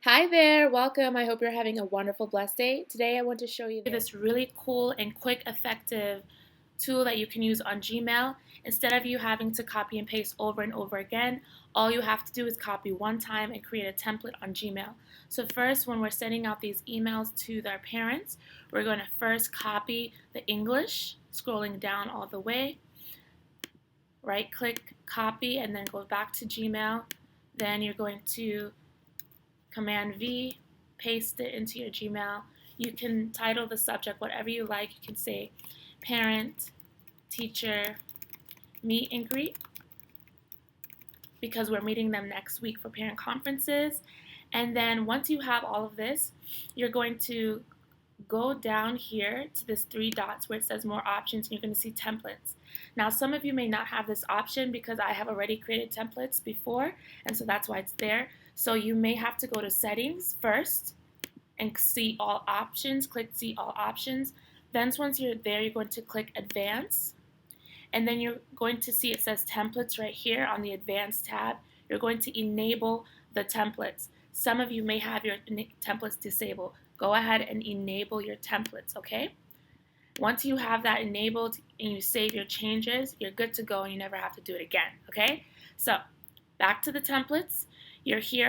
Hi there, welcome. I hope you're having a wonderful, blessed day. Today I want to show you this really cool and quick, effective tool that you can use on Gmail. Instead of you having to copy and paste over and over again, all you have to do is copy one time and create a template on Gmail. So first, when we're sending out these emails to their parents, we're going to first copy the English, scrolling down all the way, right click, copy, and then go back to Gmail. Then you're going to Command V, paste it into your Gmail. You can title the subject whatever you like. You can say parent, teacher, meet and greet, because we're meeting them next week for parent conferences. And then once you have all of this, you're going to go down here to this three dots where it says more options, and you're going to see templates. Now some of you may not have this option because I have already created templates before, and so that's why it's there. So you may have to go to settings first and see all options, click see all options. Then once you're there, you're going to click advanced, and then you're going to see it says templates right here on the advanced tab. You're going to enable the templates. Some of you may have your templates disabled. Go ahead and enable your templates, okay? Once you have that enabled and you save your changes, you're good to go and you never have to do it again, okay? So back to the templates. You're here